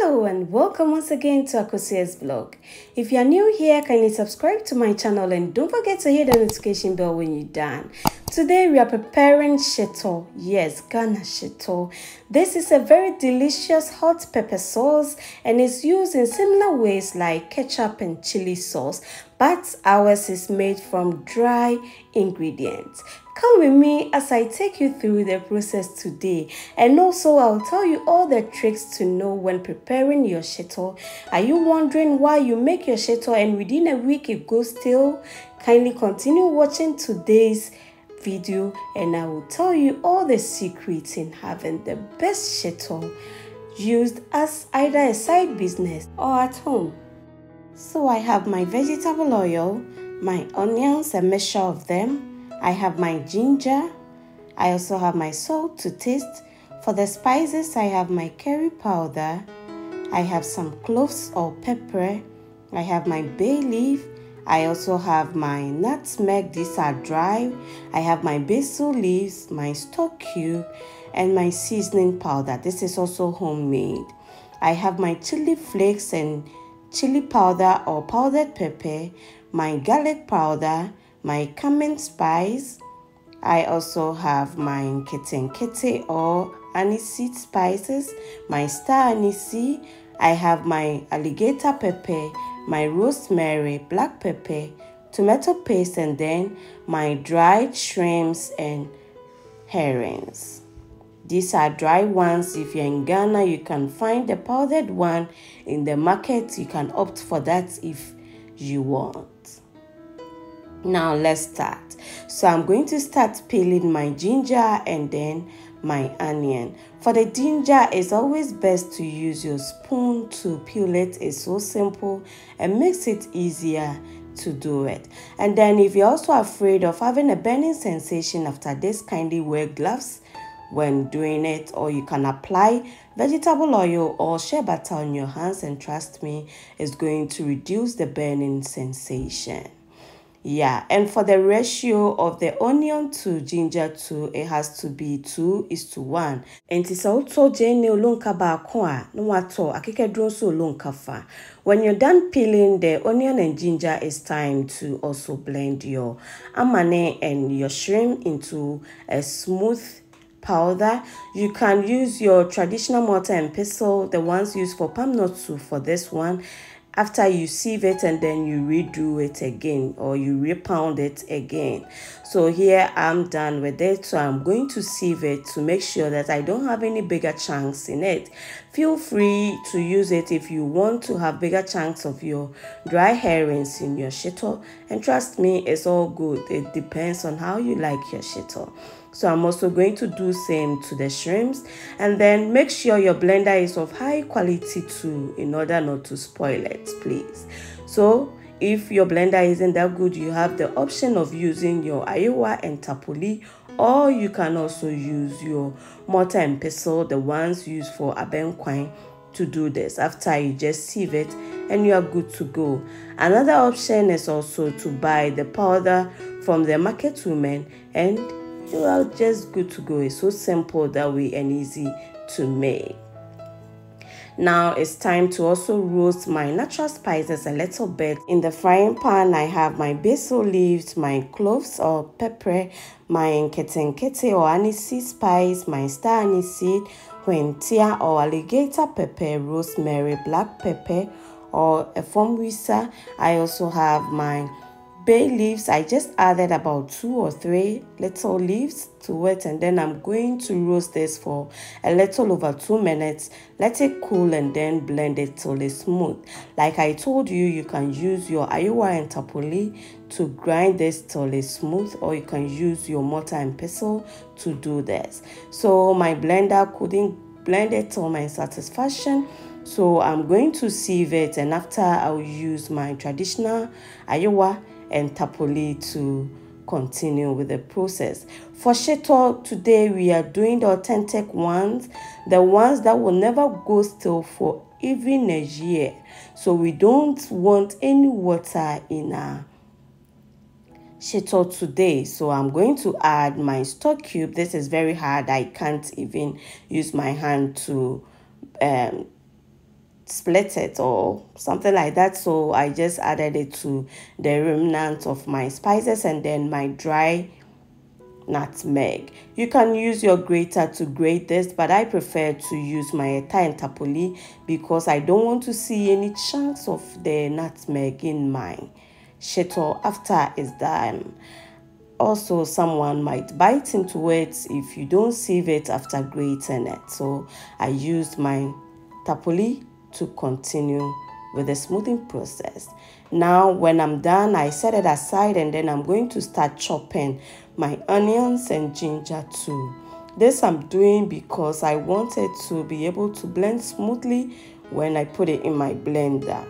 Hello and welcome once again to Akosia's vlog. If you are new here, kindly subscribe to my channel and don't forget to hit the notification bell when you're done. Today we are preparing Shito. Yes, Ghana Shito. This is a very delicious hot pepper sauce and is used in similar ways like ketchup and chili sauce, but ours is made from dry ingredients. Come with me as I take you through the process today, and also I'll tell you all the tricks to know when preparing your Shito. Are you wondering why you make your Shito and within a week it goes stale? Kindly continue watching today's video and I will tell you all the secrets in having the best Shito used as either a side business or at home. So I have my vegetable oil, my onions, a measure of them. I have my ginger. I also have my salt to taste. For the spices, I have my curry powder. I have some cloves or Preprẹ. I have my bay leaf. I also have my nutmeg. These are dry. I have my basil leaves, my stock cube, and my seasoning powder. This is also homemade. I have my chili flakes and chili powder or powdered pepper, my garlic powder, my Cummin spice. I also have my nkenkente or Anise spices, my star Anise. I have my Alligator pepper, my Rosemary, black pepper, tomato paste, and then my dried shrimps and herrings. These are dry ones. If you're in Ghana, you can find the powdered one in the market. You can opt for that if you want. Now let's start. So I'm going to start peeling my ginger and then my onion. For the ginger, it's always best to use your spoon to peel it. It's so simple and makes it easier to do it. And then if you're also afraid of having a burning sensation after this, kindly wear gloves when doing it, or you can apply vegetable oil or shea butter on your hands, and trust me, it's going to reduce the burning sensation. Yeah, and for the ratio of the onion to ginger too, it has to be 2:1. And it's also jene olonka baako no wato akekedro so olonka fa. When you're done peeling the onion and ginger, it's time to also blend your amane and your shrimp into a smooth powder. You can use your traditional mortar and pestle, the ones used for palm nut soup for this one. After you sieve it and then you redo it again, or you repound it again. So here I'm done with it. So I'm going to sieve it to make sure that I don't have any bigger chunks in it. Feel free to use it if you want to have bigger chunks of your dry herrings in your Shito. And trust me, it's all good. It depends on how you like your Shito. So I'm also going to do same to the shrimps, and then make sure your blender is of high quality too, in order not to spoil it, please. So if your blender isn't that good, you have the option of using your awerewa and tapoli, or you can also use your mortar and pestle, the ones used for Kwenkwen, to do this. After you just sieve it and you are good to go. Another option is also to buy the powder from the market women, and you are just good to go. It's so simple that way and easy to make. Now it's time to also roast my natural spices a little bit. In the frying pan, I have my basil leaves, my cloves or Preprẹ, my nkenkente or Anise spice, my star Anise, Hwentia or Alligator pepper, Rosemary, black pepper or efomwisa. I also have my bay leaves. I just added about 2 or 3 little leaves to it, and then I'm going to roast this for a little over 2 minutes. Let it cool and then blend it till it's smooth. Like I told you, you can use your awerewa and tapoli to grind this till it's smooth, or you can use your mortar and pestle to do this. So my blender couldn't blend it to my satisfaction, so I'm going to sieve it, and after I'll use my traditional awerewa and tapoli to continue with the process. For Shito today, we are doing the authentic ones, the ones that will never go stale for even a year. So we don't want any water in our Shito today. So I'm going to add my stock cube. This is very hard. I can't even use my hand to split it or something like that. So I just added it to the remnant of my spices and then my dry nutmeg. You can use your grater to grate this, but I prefer to use my and tapoli because I don't want to see any chunks of the nutmeg in my shito after it's done. Also, someone might bite into it if you don't sieve it after grating it. So I used my tapoli to continue with the smoothing process. Now, when I'm done, I set it aside and then I'm going to start chopping my onions and ginger too. This I'm doing because I wanted to be able to blend smoothly when I put it in my blender.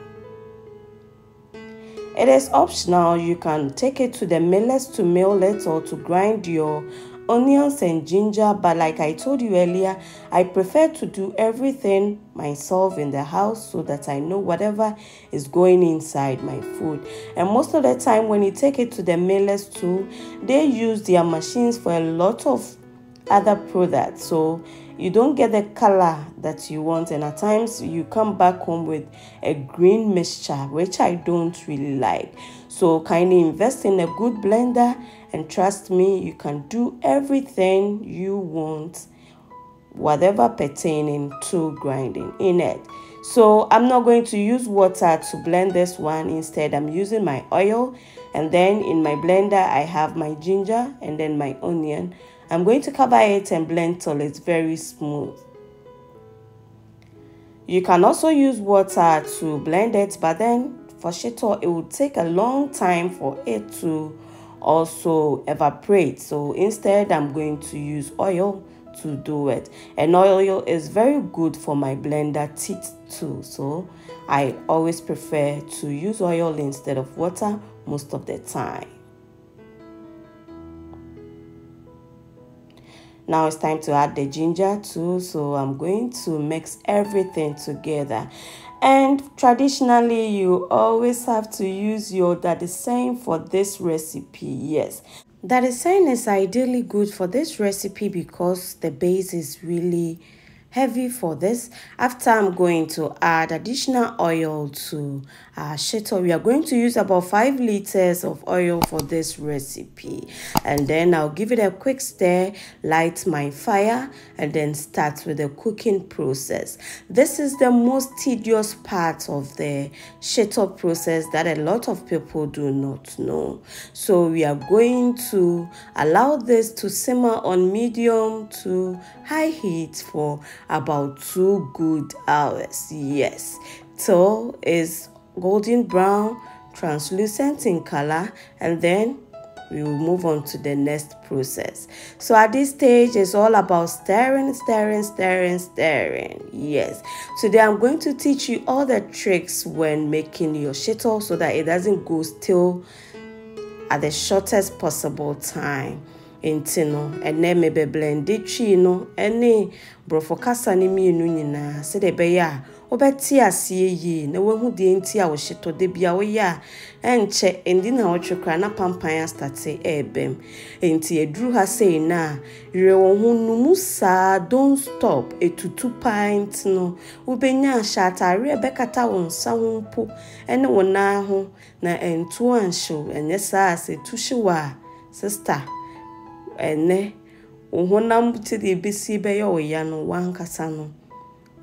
It is optional. You can take it to the millers to mill it or to grind your onions and ginger, but like I told you earlier, I prefer to do everything myself in the house so that I know whatever is going inside my food. And most of the time when you take it to the millers too, they use their machines for a lot of other products, so you don't get the color that you want, and at times you come back home with a green mixture, which I don't really like. So kindly invest in a good blender, and trust me, you can do everything you want, whatever pertaining to grinding in it. So I'm not going to use water to blend this one. Instead, I'm using my oil, and then in my blender I have my ginger and then my onion. I'm going to cover it and blend till it's very smooth. You can also use water to blend it, but then for shito, it will take a long time for it to also evaporate. So instead, I'm going to use oil to do it. And oil is very good for my blender teeth too. So I always prefer to use oil instead of water most of the time. Now it's time to add the ginger too, so I'm going to mix everything together. And traditionally, you always have to use your dadisane for this recipe. Yes, dadisane is ideally good for this recipe because the base is really heavy for this. After I'm going to add additional oil to our shito. We are going to use about 5 liters of oil for this recipe, and then I'll give it a quick stir, light my fire, and then start with the cooking process. This is the most tedious part of the shito process that a lot of people do not know. So we are going to allow this to simmer on medium to high heat for about 2 good hours. Yes, so it's golden brown, translucent in color, and then we will move on to the next process. So at this stage, it's all about stirring. Yes, today I'm going to teach you all the tricks when making your shito so that it doesn't go stale at the shortest possible time. Intino and then maybe blend it chino any brofokasa ni mienu nyina se de be ya obeti asie yi na wahu de enti a wo shito de bia wo ya enche endi na wo twekra na pampan starte ebem enti eduru ha sei na yire wo hu numu sa don't stop etutu pint no wo benya shatare bekata wo nsa ho mpo ene wo na ho na entu ansho enye sa se tushiwa sister ene ohonam ti de besi be yo ya no wankasa no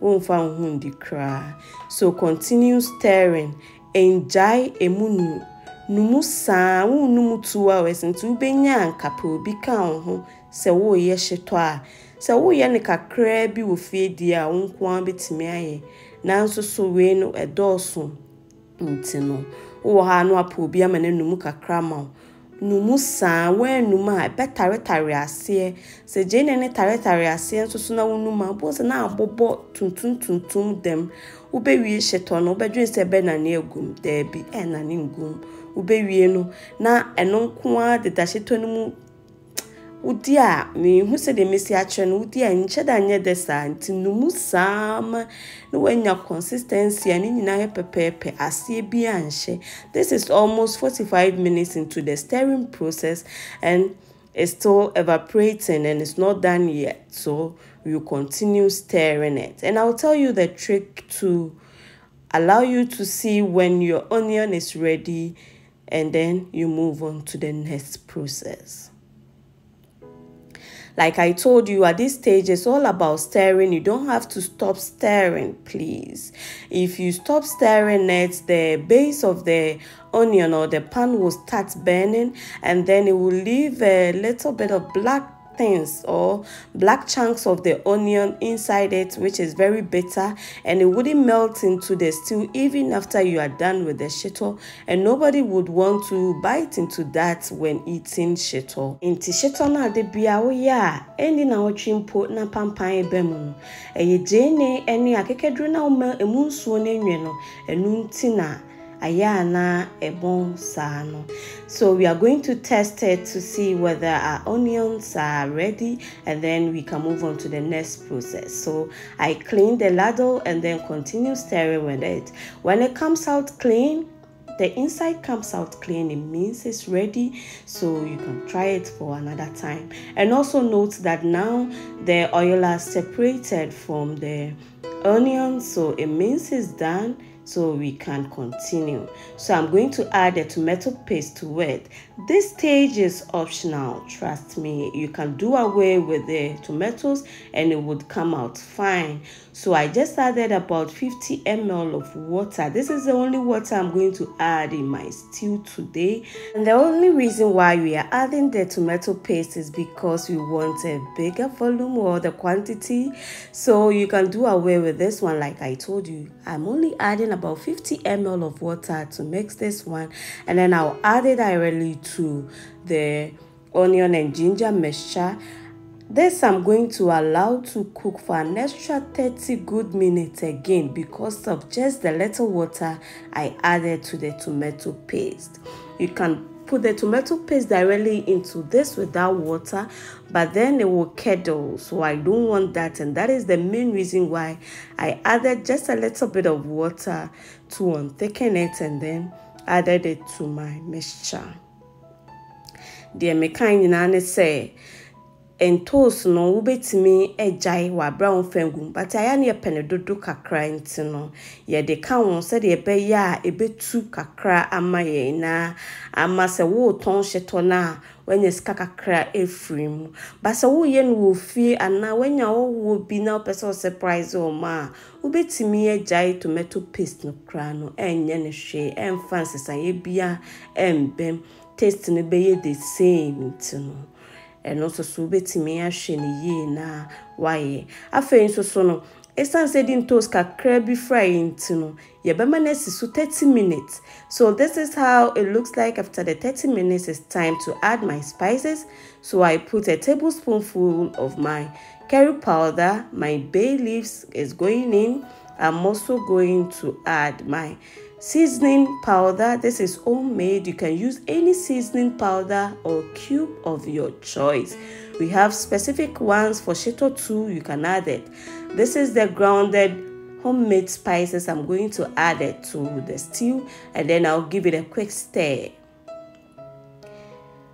wonfa hundi kra. So continue stirring, enjoy emunu numu sa numu 2 hours nti ubenya ankape obi kan ho se wo ye shito a se wo ye ne kakra bi wo fie di a wonko an betimi aye nanso so we no edoso nti no wo ha no apa obi amane numu kakra ma numu sa we numa betare ase se jene ne tare ase nso na wonuma bo se na abobo tuntun dem wo be wie shito no be dwen se be na ne egum da bi na ne ngum wo be wie no na eno nko a de da shito no mu udi a me hu se de mesi a kire no udi a nche da nye de sa nti numu sam no wenya consistency ani nyina he pepepe ase bi anhye. This is almost 45 minutes into the stirring process and it's still evaporating and it's not done yet, so we will continue stirring it. And I'll tell you the trick to allow you to see when your onion is ready, and then you move on to the next process. Like I told you, at this stage, it's all about stirring. You don't have to stop stirring, please. If you stop stirring it, the base of the onion or the pan will start burning, and then it will leave a little bit of black things or black chunks of the onion inside it, which is very bitter, and it wouldn't melt into the stew even after you are done with the shito, and nobody would want to bite into that when eating shito. Inti shito na de bia wo ya eni na ochimpo na pampan ebe mu no eye jene eni akekedru na emu nsuo na enwe no enu nti na ayana ebon sano. So we are going to test it to see whether our onions are ready, and then we can move on to the next process. So I clean the ladle and then continue stirring with it. When it comes out clean, the inside comes out clean, it means it's ready, so you can try it for another time. And also note that now the oil has separated from the onion, so it means it's done, so we can continue. So I'm going to add a tomato paste to it. This stage is optional, trust me. You can do away with the tomatoes and it would come out fine. So I just added about 50 ml of water. This is the only water I'm going to add in my stew today. And the only reason why we are adding the tomato paste is because we want a bigger volume or the quantity. So you can do away with this one. Like I told you, I'm only adding about 50 ml of water to mix this one. And then I'll add it directly to the onion and ginger mixture. This I'm going to allow to cook for an extra 30 good minutes again because of just the little water I added to the tomato paste. You can put the tomato paste directly into this without water, but then it will curdle, so I don't want that, and that is the main reason why I added just a little bit of water to unthicken it and then added it to my mixture. The mekain say and toast no ubetimi ejai wa brown fengum, but I ani penedodo kakra intino. Ye de kan said ye be ya ebetu kakra amaye na ama se wo ton shito na when ye kakra efrim. But se wo yen wo fie ana when ya wo bi na person surprise o ma ubetimi ejai tomato paste no kra no enye ne hwe en fancy san ye bia embem taste ne be ye the same intino. And also so betimi ahwe ne ye na waye afei so no esan said in toast kakra bi fry intino ye be manesi so 30 minutes. So this is how it looks like after the 30 minutes. It's time to add my spices. So I put a tablespoonful of my curry powder, my bay leaves is going in. I'm also going to add my seasoning powder. This is homemade. You can use any seasoning powder or cube of your choice. We have specific ones for shito too. You can add it. This is the grounded homemade spices. I'm going to add it to the stew and then I'll give it a quick stir.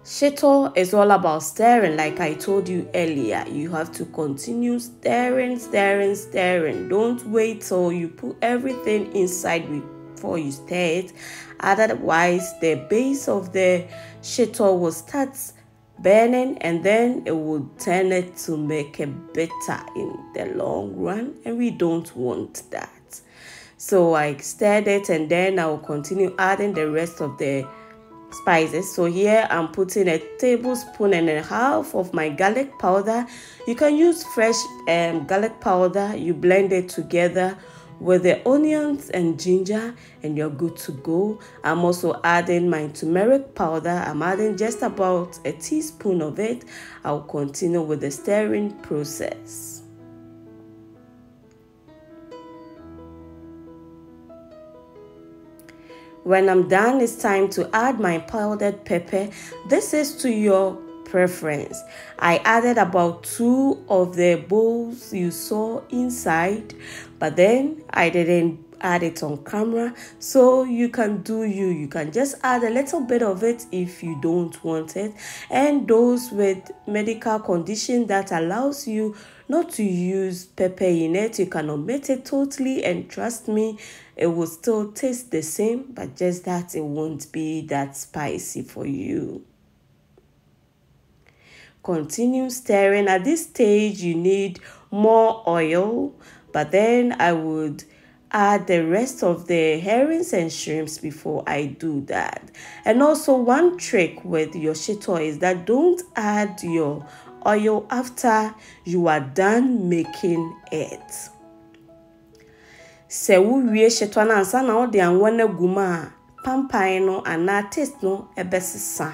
Shito is all about stirring. Like I told you earlier, you have to continue stirring, stirring, stirring. Don't wait till you put everything inside before you stir it. Otherwise, the base of the shito will start burning and then it will turn it to make it bitter in the long run, and we don't want that. So I stirred it and then I will continue adding the rest of the spices. So here I'm putting a tablespoon and a half of my garlic powder. You can use fresh garlic powder. You blend it together with the onions and ginger and you're good to go. I'm also adding my turmeric powder. I'm adding just about a teaspoon of it. I'll continue with the stirring process. When I'm done, it's time to add my powdered pepper. This is to your preference. I added about 2 of the bowls you saw inside, but then I didn't add it on camera, so you can do you can just add a little bit of it if you don't want it. And those with medical condition that allows you not to use pepper in it, you can omit it totally, and trust me, it will still taste the same, but just that it won't be that spicy for you. Continue stirring. At this stage you need more oil, but then I would add the rest of the herrings and shrimps before I do that. And also, one trick with your shito is that don't add your oil after you are done making it. Se wuwie shito na ansa na ode anwa na guma pampan no ana taste no ebesesa.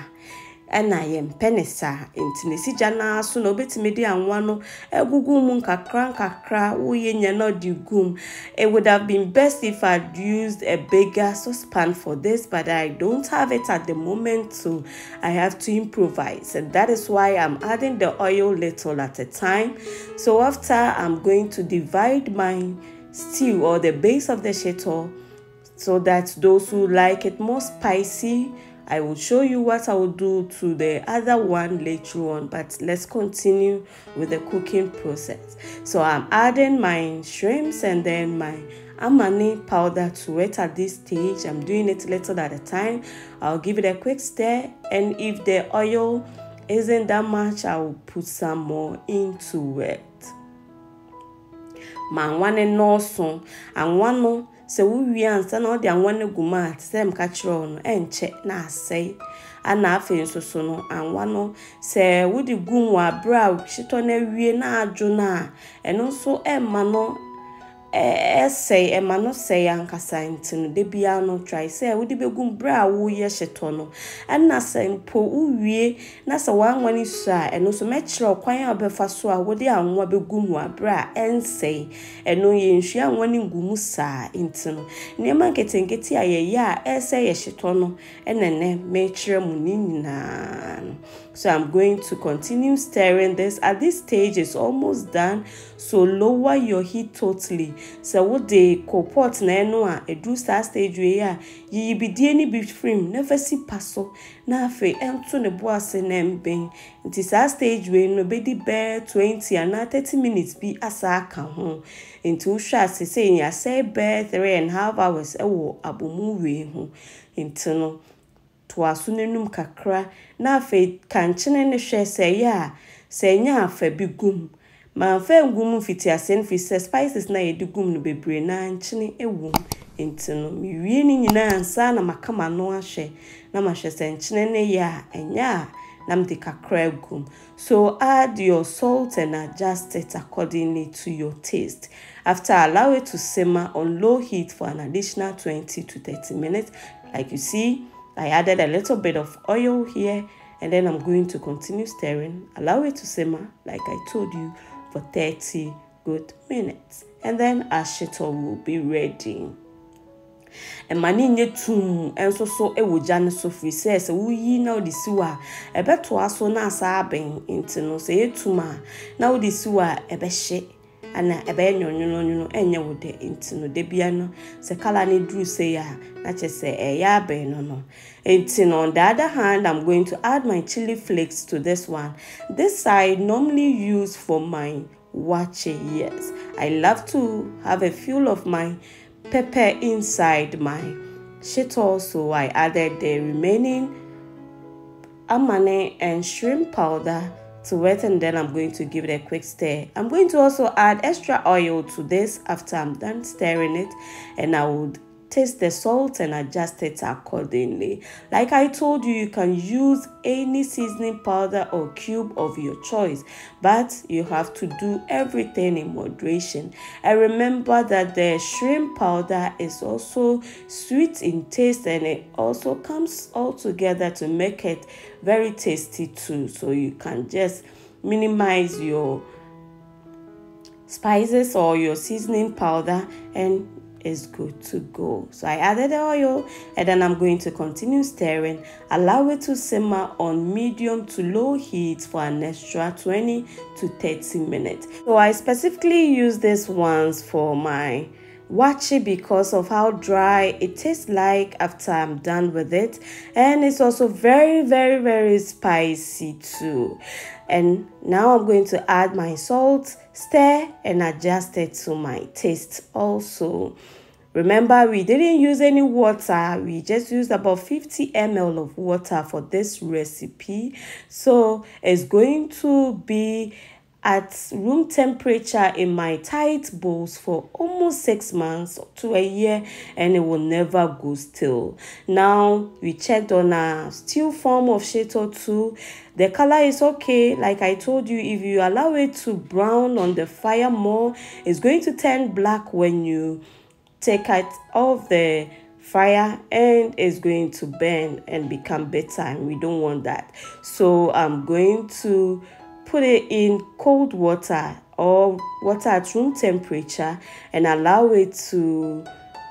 And I am penisa intinisi jana so no betimi di anwa no egugu mu nkakra uye nya no di gum. It would have been best if I'd used a bigger saucepan for this, but I don't have it at the moment, so I have to improvise, and that is why I'm adding the oil little at a time. So after, I'm going to divide my stew or the base of the shito so that those who like it more spicy, I will show you what I will do to the other one later on, but let's continue with the cooking process. So I'm adding my shrimps and then my Amane powder to it at this stage. I'm doing it little at a time. I'll give it a quick stir, and if the oil isn't that much, I will put some more into it. Man one no so and one no. So we answer no the one guma same catch on and check na say and na afin so no and one no say would the gum wa brow shito na wie na adwo na and also emma no say emma no say ankasa ntino de bia no try say would be gum brow wo ye shito no and na say po wie na say wan wani so and also metro kwan obefa so a wo de anwa be gum wa bra and say eno ye nhua wani gumu sa ntino nema nkenkente ayeye a say ye shito no enene metro mu nyina. So I'm going to continue stirring this. At this stage, it's almost done. So lower your heat totally. So what the pot na eno a edu star stage we ya yi bi die ni bi frame never see paso na afi ento ne bo ase na mben. Nti star stage we no be di be 20 and 30 minutes bi asa aka ho. Nti uhwa ase say ya say be 3.5 hours ewo abomu we ho. Nti no to asunenum kakra na afi kanchene ne hwe say ya say nya afa bi gum ma afa gum fiti asen fi spices na ye di gum no bebre na nchene ewum ntino mi wie ni nyina ansa na makama no ahwe na mahwe se nchene ne ya enya na mde kakra gum. So add your salt and adjust it accordingly to your taste. After, allow it to simmer on low heat for an additional 20 to 30 minutes. Like you see, I added a little bit of oil here, and then I'm going to continue stirring. Allow it to simmer, like I told you, for 30 good minutes. And then our shito will be ready. And mani nye tum and so e wo jane so free says wo yi na odi siwa e beto aso na asa aben into no say tuma na odi siwa e be hye ana ebe nyonyo enye wo de into no de bia no se kala ni dru say ya na che se e ya ben no. And on the other hand, I'm going to add my chili flakes to this one. This I normally use for my waakye. Yes, I love to have a feel of my pepper inside my shito, so I added the remaining Amane and shrimp powder to it, and then I'm going to give it a quick stir. I'm going to also add extra oil to this after I'm done stirring it, and I would taste the salt and adjust it accordingly. Like I told you, you can use any seasoning powder or cube of your choice, but you have to do everything in moderation. And remember that the shrimp powder is also sweet in taste, and it also comes all together to make it very tasty too. So you can just minimize your spices or your seasoning powder and is good to go. So I added the oil, and then I'm going to continue stirring. Allow it to simmer on medium to low heat for an extra 20 to 30 minutes. So I specifically use this ones for my waakye because of how dry it tastes like after I'm done with it, and it's also very spicy too. And now I'm going to add my salt, stir and adjust it to my taste also. Remember, we didn't use any water. We just used about 50 ml of water for this recipe. So it's going to be at room temperature in my tight bowls for almost 6 months to a year, and it will never go stale. Now we checked on a still form of Shito too. The color is okay. Like I told you, if you allow it to brown on the fire more, it's going to turn black when you take it off the fire, and it's going to burn and become bitter, and we don't want that. So I'm going to put it in cold water or water at room temperature and allow it to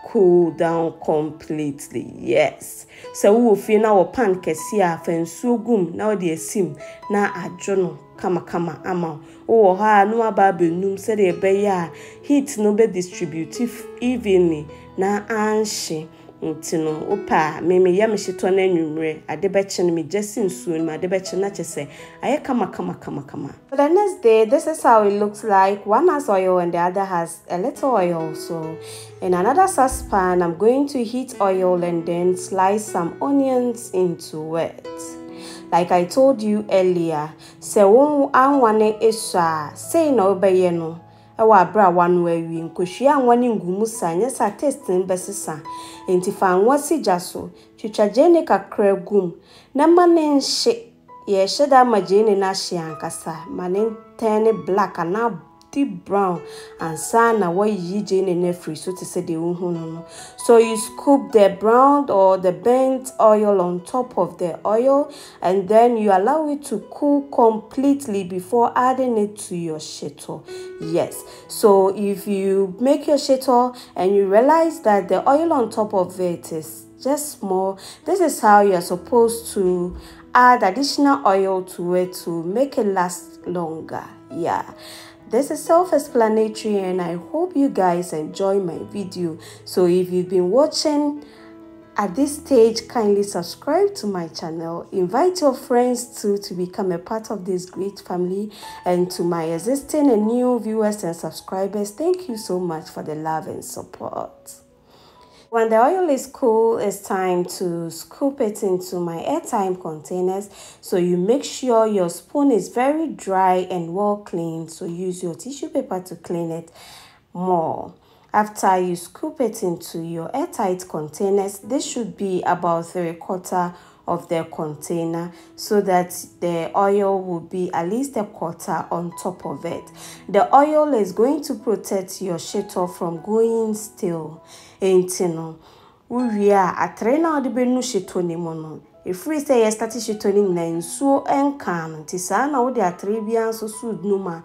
cool down completely. Yes. So we will feel now pan kesia fensu gum now the esim na adjono kama ama o ha no aba benum said e be ya heat no be distributive evenly na anhye ntino opa me yam Shito na nwumre ade be che me just nsuo ma ade be che na chese aye kama. So the next day, this is how it looks like. One has oil and the other has a little oil. So in another saucepan, I'm going to heat oil and then slice some onions into it. Like I told you earlier, se won anwane esha say no obeye no ewa bra one way wi nkohua anwane ngumu sa nya sa taste nbesesa enti fa anwasi jaso twitwaje ne kakra gum na mane nhye ye sheda majene na hye ankasa mane turn black and now deep brown and sana what you jene free so to say the no. So you scoop the browned or the burnt oil on top of the oil, and then you allow it to cool completely before adding it to your Shito. Yes, so if you make your Shito and you realize that the oil on top of it is just small, this is how you're supposed to add additional oil to it to make it last longer. Yeah, this is self-explanatory, and I hope you guys enjoy my video. So if you've been watching at this stage, kindly subscribe to my channel, invite your friends to become a part of this great family, and to my existing and new viewers and subscribers, thank you so much for the love and support. When the oil is cool, it's time to scoop it into my airtime containers. So you make sure your spoon is very dry and well cleaned. So use your tissue paper to clean it more. After you scoop it into your airtight containers, this should be about 3/4 of the container, so that the oil will be at least 1/4 on top of it. The oil is going to protect your Shito from going stale. Entino we are atre na ode benu Shito ni mo no efiri say ye start Shito ni na nsuo enkan nti saa na wo de atre bia so so numa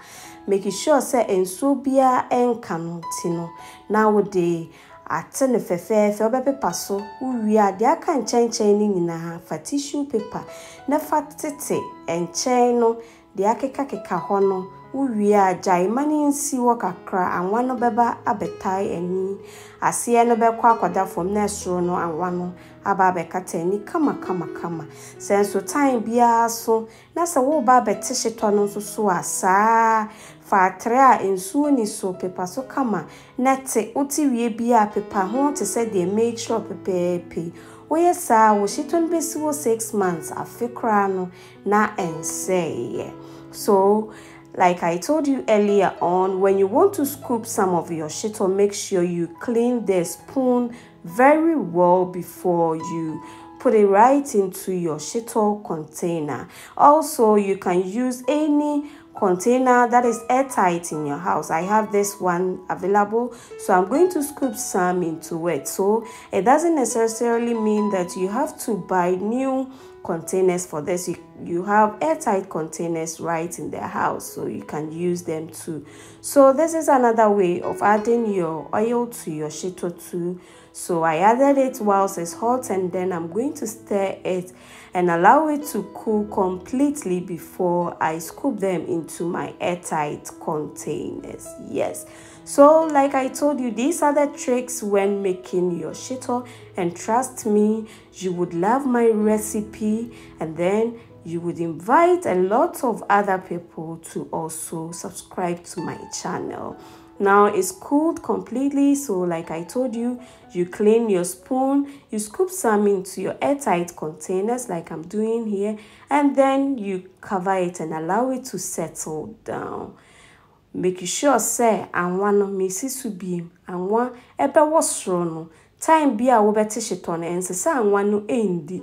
make sure say nsuo bia enkan ntino na wo de ate ne fefefe obepepa so we are de aka nchenchen ni nyina fa tissue paper na fa tete enchen no de akeka ho no we are jaimani nsi wo kakra anwa no beba abetai ani ase no bekwa akwada from na soro no anwa no aba bekata ani kama senso time bia so na se wo ba bete Shito no so asa fa atre a ensuo ni so pepa so kama nete uti wie bia pepa ho te se de make sure pepepe we sa wo Shito no besi wo 6 months afekra no na ense. So like I told you earlier on, when you want to scoop some of your Shito, make sure you clean the spoon very well before you put it right into your Shito container. Also, you can use any container that is airtight in your house. I have this one available, so I'm going to scoop some into it. So it doesn't necessarily mean that you have to buy new containers for this. You have airtight containers right in the house, so you can use them too. So this is another way of adding your oil to your Shito too. So I added it whilst it's hot, and then I'm going to stir it and allow it to cool completely before I scoop them into my airtight containers. Yes, So like I told you, these are the tricks when making your shito, and trust me, you would love my recipe, and then you would invite a lot of other people to also subscribe to my channel. Now it's cooled completely, so like I told you, you clean your spoon, you scoop some into your airtight containers like I'm doing here, and then you cover it and allow it to settle down. Make sure say anwa no mesi so biem, anwa ebe wo soro no time bia wo bete shito no ense sa anwa no endi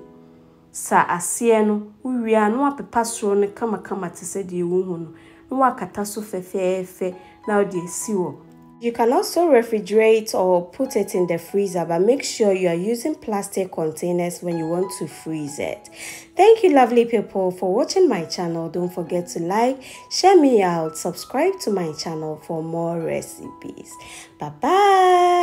sa asie no uwia no apepa soro no kama te se de wo hu no no wakata so fefefe na de si wo. You can also refrigerate or put it in the freezer, but make sure you are using plastic containers when you want to freeze it. Thank you, lovely people, for watching my channel. Don't forget to like, share me out, subscribe to my channel for more recipes. Bye-bye.